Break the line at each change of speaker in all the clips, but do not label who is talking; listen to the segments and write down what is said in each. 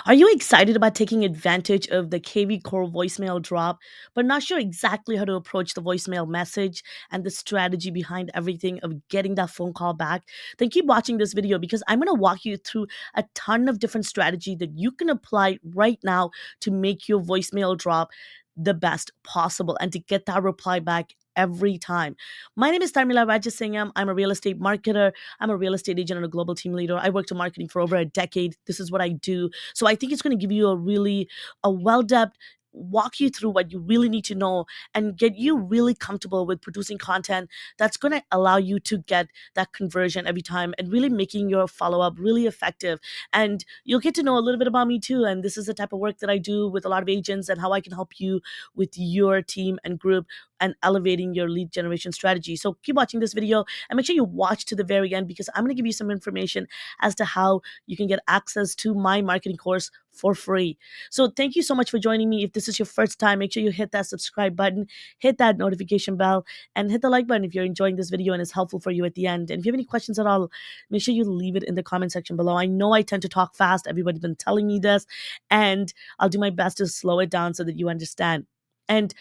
Are you excited about taking advantage of the kvCORE voicemail drop, but not sure exactly how to approach the voicemail message and the strategy behind everything of getting that phone call back? Then keep watching this video because I'm going to walk you through a ton of different strategy that you can apply right now to make your voicemail drop the best possible and to get that reply back every time. My name is Tharmila Rajasingam. I'm a real estate marketer. I'm a real estate agent and a global team leader. I worked in marketing for over a decade. This is what I do. So I think it's going to give you a well-depth walk you through what you really need to know and get you really comfortable with producing content that's going to allow you to get that conversion every time and really making your follow-up really effective. And you'll get to know a little bit about me too, and this is the type of work that I do with a lot of agents and how I can help you with your team and group and elevating your lead generation strategy. So keep watching this video and make sure you watch to the very end because I'm going to give you some information as to how you can get access to my marketing course for free. So thank you so much for joining me. If this is your first time, make sure you hit that subscribe button, hit that notification bell, and hit the like button if you're enjoying this video and it's helpful for you at the end. And if you have any questions at all, make sure you leave it in the comment section below. I know I tend to talk fast. Everybody's been telling me this, and I'll do my best to slow it down so that you understand. And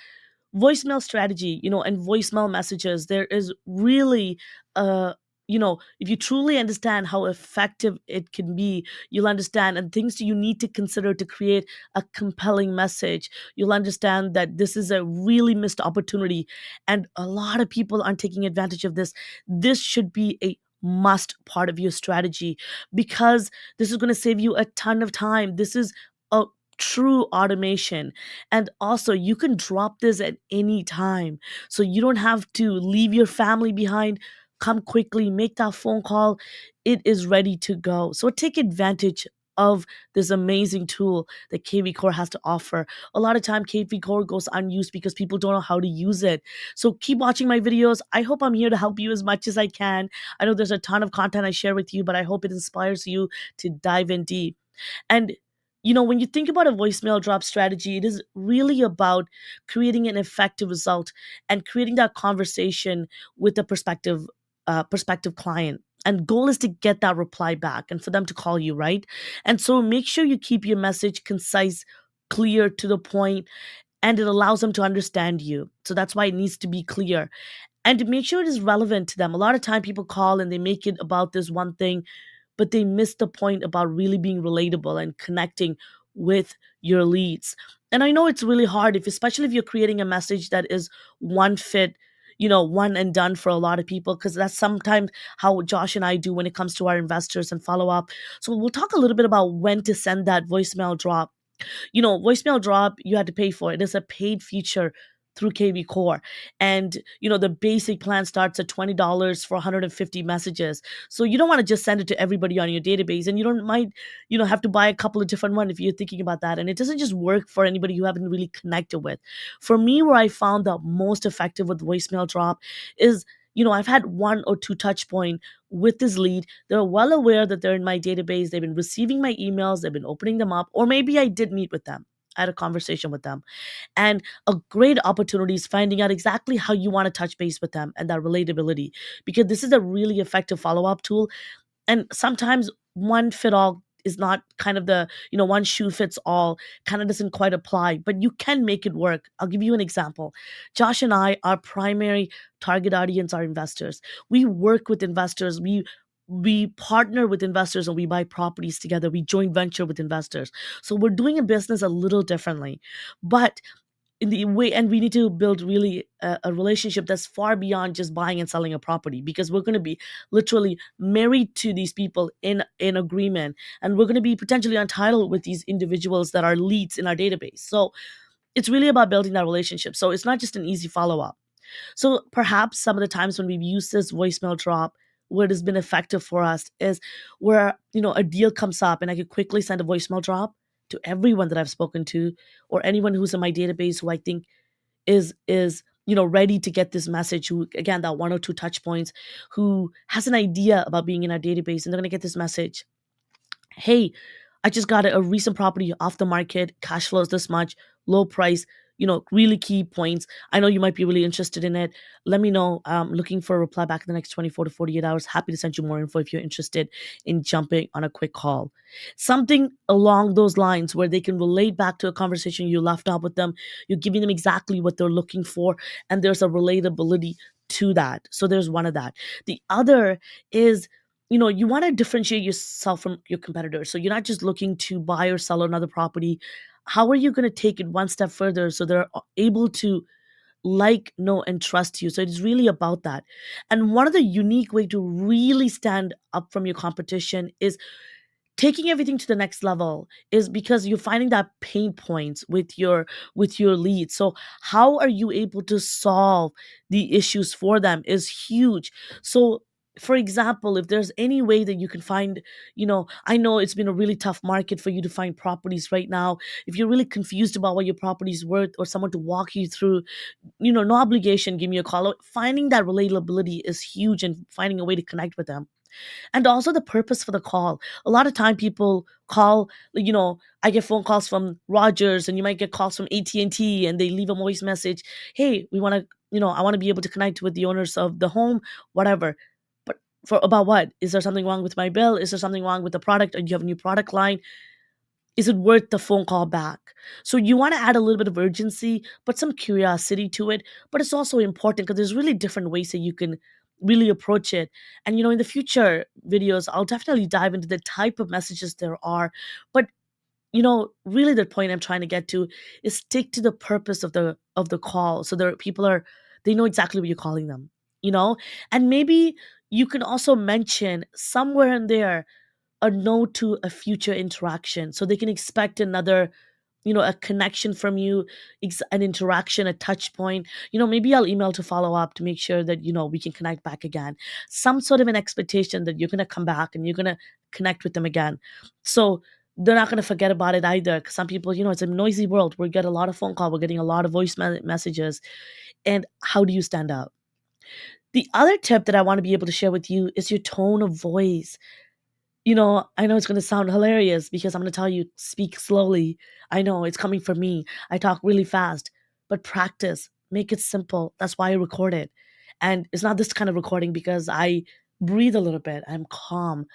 voicemail strategy, and voicemail messages, there is really if you truly understand how effective it can be, you'll understand and things you need to consider to create a compelling message. You'll understand that this is a really missed opportunity and a lot of people aren't taking advantage of this. This should be a must part of your strategy because this is going to save you a ton of time. This is a true automation. And also, you can drop this at any time. So you don't have to leave your family behind. Come quickly, make that phone call. It is ready to go. So take advantage of this amazing tool that kvCORE has to offer. A lot of time kvCORE goes unused because people don't know how to use it. So keep watching my videos. I hope I'm here to help you as much as I can. I know there's a ton of content I share with you, but I hope it inspires you to dive in deep. And when you think about a voicemail drop strategy, it is really about creating an effective result and creating that conversation with a prospective client. And goal is to get that reply back and for them to call you, right? And so make sure you keep your message concise, clear, to the point, and it allows them to understand you. So that's why it needs to be clear and to make sure it is relevant to them. A lot of time people call and they make it about this one thing, but they miss the point about really being relatable and connecting with your leads. And I know it's really hard, especially if you're creating a message that is one fit, one and done for a lot of people, because that's sometimes how Josh and I do when it comes to our investors and follow up. So we'll talk a little bit about when to send that voicemail drop. Voicemail drop, you had to pay for it. It's a paid feature through kvCORE. And, the basic plan starts at $20 for 150 messages. So you don't want to just send it to everybody on your database. And you don't might, have to buy a couple of different ones if you're thinking about that. And it doesn't just work for anybody you haven't really connected with. For me, where I found the most effective with voicemail drop is, I've had one or two touch point with this lead. They're well aware that they're in my database. They've been receiving my emails. They've been opening them up. Or maybe I did meet with them. I had a conversation with them. And a great opportunity is finding out exactly how you want to touch base with them and that relatability. Because this is a really effective follow-up tool. And sometimes one fit all is not kind of the, one shoe fits all, kind of doesn't quite apply, but you can make it work. I'll give you an example. Josh and I, our primary target audience are investors. We work with investors. We partner with investors and we buy properties together. We joint venture with investors. So we're doing a business a little differently. But in the way, and we need to build really a relationship that's far beyond just buying and selling a property, because we're going to be literally married to these people in agreement, and we're going to be potentially entitled with these individuals that are leads in our database. So it's really about building that relationship. So it's not just an easy follow-up. So perhaps some of the times when we've used this voicemail drop, what has been effective for us is where, a deal comes up and I could quickly send a voicemail drop to everyone that I've spoken to or anyone who's in my database who I think is ready to get this message, who, again, that one or two touch points, who has an idea about being in our database, and they're going to get this message. Hey, I just got a recent property off the market, cash flows this much, low price. really key points. I know you might be really interested in it. Let me know. Looking for a reply back in the next 24 to 48 hours. Happy to send you more info if you're interested in jumping on a quick call. Something along those lines where they can relate back to a conversation you left off with them. You're giving them exactly what they're looking for, and there's a relatability to that. So there's one of that. The other is, you want to differentiate yourself from your competitors. So you're not just looking to buy or sell another property. How are you going to take it one step further so they're able to like, know, and trust you? So it's really about that. And one of the unique way to really stand up from your competition is taking everything to the next level, is because you're finding that pain points with your leads. So how are you able to solve the issues for them is huge. So for example, if there's any way that you can find, I know it's been a really tough market for you to find properties right now. If you're really confused about what your property's worth, or someone to walk you through, no obligation, give me a call. Finding that relatability is huge, and finding a way to connect with them. And also the purpose for the call. A lot of time people call, I get phone calls from Rogers, and you might get calls from AT&T, and T, and they leave a voice message. Hey, we want to, I want to be able to connect with the owners of the home, whatever. But for about what? Is there something wrong with my bill? Is there something wrong with the product? Or do you have a new product line? Is it worth the phone call back? So you want to add a little bit of urgency, but some curiosity to it. But it's also important because there's really different ways that you can really approach it. And in the future videos, I'll definitely dive into the type of messages there are. But really the point I'm trying to get to is stick to the purpose of the call. So there people are they know exactly what you're calling them, you know? And maybe you can also mention somewhere in there a no to a future interaction, so they can expect another, a connection from you, an interaction, a touch point. Maybe I'll email to follow up to make sure that we can connect back again. Some sort of an expectation that you're going to come back and you're going to connect with them again, so they're not going to forget about it either. Because some people, it's a noisy world. We get a lot of phone call, we're getting a lot of voice messages. And how do you stand out? The other tip that I want to be able to share with you is your tone of voice. I know it's going to sound hilarious because I'm going to tell you, speak slowly. I know it's coming from me. I talk really fast, but practice, make it simple. That's why I record it. And it's not this kind of recording because I breathe a little bit. I'm calm.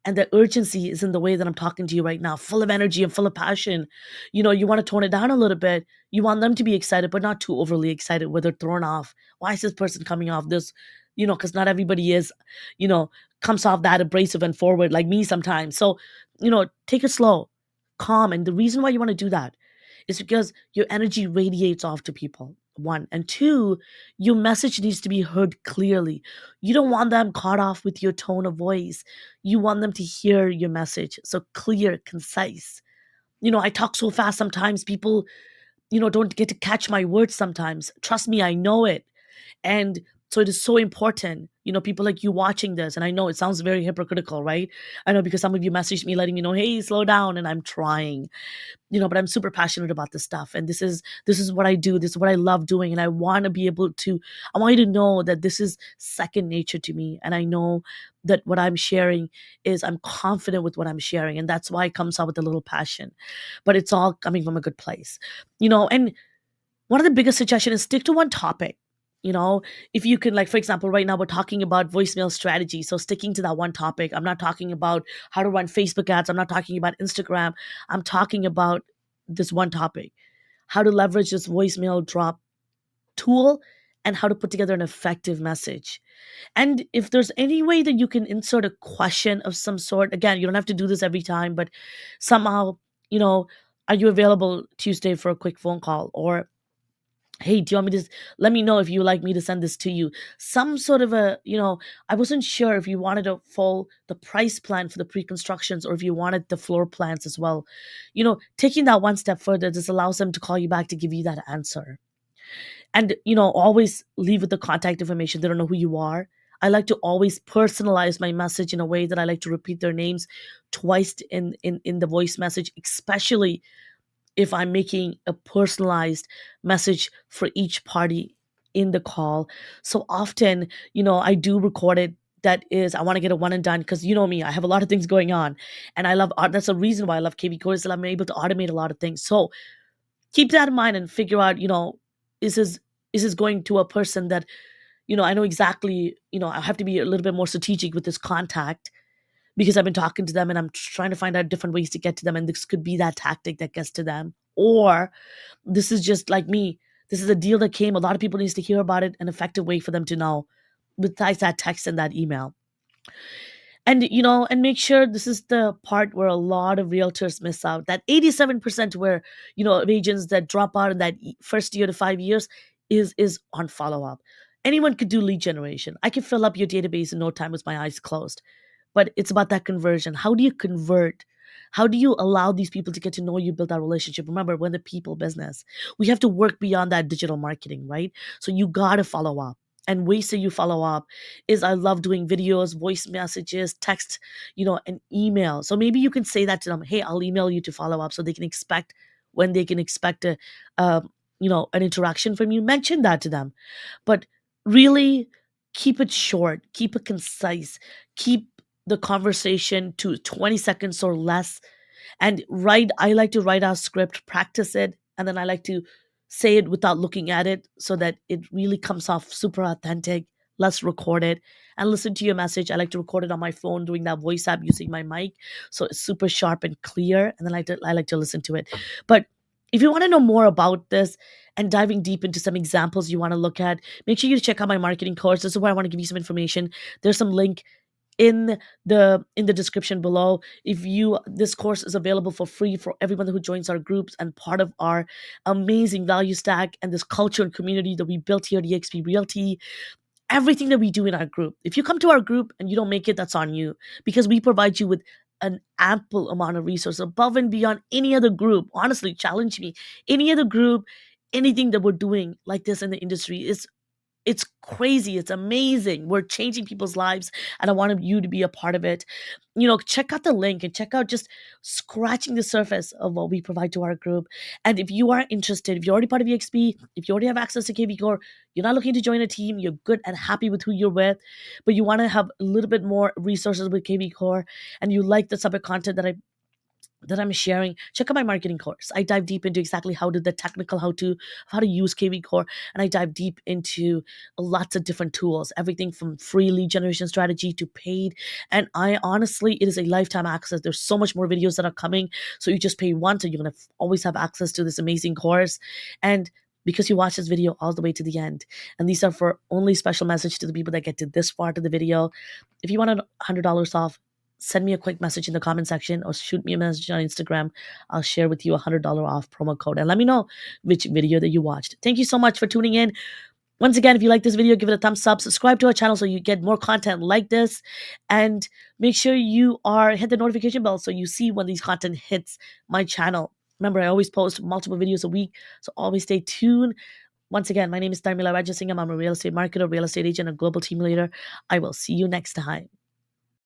And the urgency is in the way that I'm talking to you right now, full of energy and full of passion. You want to tone it down a little bit. You want them to be excited, but not too overly excited where they're thrown off. Why is this person coming off this? Because not everybody is, you know, comes off that abrasive and forward like me sometimes. So, take it slow, calm. And the reason why you want to do that is because your energy radiates off to people. One. And two, your message needs to be heard clearly. You don't want them caught off with your tone of voice. You want them to hear your message. So clear, concise. I talk so fast sometimes people, don't get to catch my words sometimes. Trust me, I know it. And so it is so important, people like you watching this. And I know it sounds very hypocritical, right? I know because some of you messaged me letting me know, hey, slow down. And I'm trying, but I'm super passionate about this stuff. And this is what I do. This is what I love doing. And I want to be able to, I want you to know that this is second nature to me. And I know that what I'm sharing is, I'm confident with what I'm sharing. And that's why it comes out with a little passion. But it's all coming from a good place, and one of the biggest suggestions is stick to one topic. If you can, like, for example, right now we're talking about voicemail strategy. So sticking to that one topic. I'm not talking about how to run Facebook ads. I'm not talking about Instagram. I'm talking about this one topic: how to leverage this voicemail drop tool and how to put together an effective message. And if there's any way that you can insert a question of some sort, again, you don't have to do this every time, but somehow, you know, are you available Tuesday for a quick phone call? Or, hey, do you want me to let me know if you like me to send this to you? Some sort of a, I wasn't sure if you wanted to follow the price plan for the pre-constructions or if you wanted the floor plans as well. Taking that one step further, this allows them to call you back to give you that answer. And, always leave with the contact information. They don't know who you are. I like to always personalize my message in a way that I like to repeat their names twice in the voice message, especially if I'm making a personalized message for each party in the call. So often, I do record it. That is, I want to get a one and done because you know me, I have a lot of things going on, and I love art. That's a reason why I love kvCORE, is that I'm able to automate a lot of things. So keep that in mind and figure out, is this is this going to a person that, I know exactly, I have to be a little bit more strategic with this contact because I've been talking to them and I'm trying to find out different ways to get to them. And this could be that tactic that gets to them. Or this is just like me. This is a deal that came. A lot of people needs to hear about it. An effective way for them to know besides that text and that email. And and make sure, this is the part where a lot of realtors miss out, that 87% where of agents that drop out in that first year to 5 years is on follow-up. Anyone could do lead generation. I can fill up your database in no time with my eyes closed, but it's about that conversion. How do you convert? How do you allow these people to get to know you, build that relationship? Remember, we're in the people business. We have to work beyond that digital marketing, right? So you got to follow up. And ways that you follow up is, I love doing videos, voice messages, text, and email. So maybe you can say that to them. Hey, I'll email you to follow up, so they can expect when they can expect uh, an interaction from you. Mention that to them, but really keep it short, keep it concise, keep the conversation to 20 seconds or less. And write, I like to write our script, practice it, and then I like to say it without looking at it so that it really comes off super authentic. Let's record it and listen to your message. I like to record it on my phone doing that voice app using my mic, so it's super sharp and clear, and then I like to listen to it. But if you want to know more about this and diving deep into some examples you want to look at, make sure you check out my marketing course. This is where I want to give you some information. There's some link in the description below. If you This course is available for free for everyone who joins our groups and part of our amazing value stack and this culture and community that we built here at eXp Realty. Everything that we do in our group, if you come to our group and you don't make it, that's on you, because we provide you with an ample amount of resources above and beyond any other group. Honestly, challenge me. Any other group, anything that we're doing like this in the industry is, it's crazy. It's amazing. We're changing people's lives, and I wanted you to be a part of it. Check out the link and check out, just scratching the surface of what we provide to our group. And if you are interested, if you're already part of eXp, if you already have access to kvCORE, you're not looking to join a team, you're good and happy with who you're with, but you want to have a little bit more resources with kvCORE, and you like the type of content that I'm sharing, check out my marketing course. I dive deep into exactly how to the technical how to use kvCORE, and I dive deep into lots of different tools, everything from free lead generation strategy to paid. And I honestly, it is a lifetime access. There's so much more videos that are coming, so you just pay once, and you're gonna always have access to this amazing course. And because you watch this video all the way to the end, and these are for only special message to the people that get to this part of the video. If you want $100 off, send me a quick message in the comment section or shoot me a message on Instagram. I'll share with you a $100 off promo code, and let me know which video that you watched. Thank you so much for tuning in. Once again, if you like this video, give it a thumbs up, subscribe to our channel so you get more content like this, and make sure you hit the notification bell so you see when these content hits my channel. Remember, I always post multiple videos a week, so always stay tuned. Once again, my name is Tharmila Rajasingam. I'm a real estate marketer, real estate agent, and global team leader. I will see you next time.